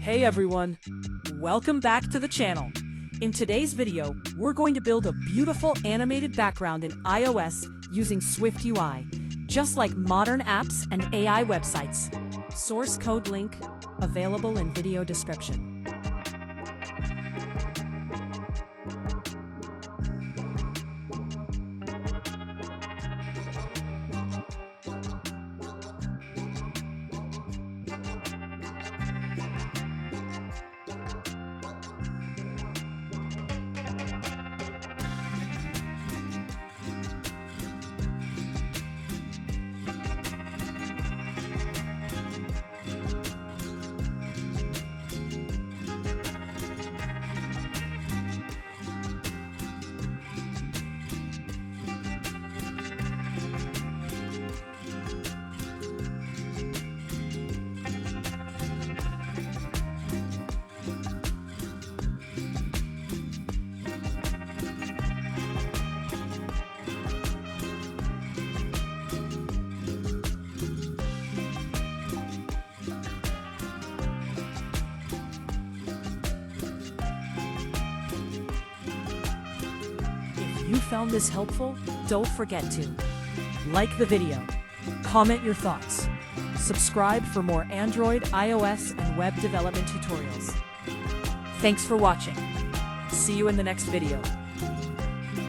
Hey everyone, welcome back to the channel. In today's video, we're going to build a beautiful animated background in iOS using SwiftUI, just like modern apps and AI websites. Source code link available in video description. If you found this helpful, don't forget to like the video, comment your thoughts, subscribe for more Android, iOS, and web development tutorials. Thanks for watching. See you in the next video.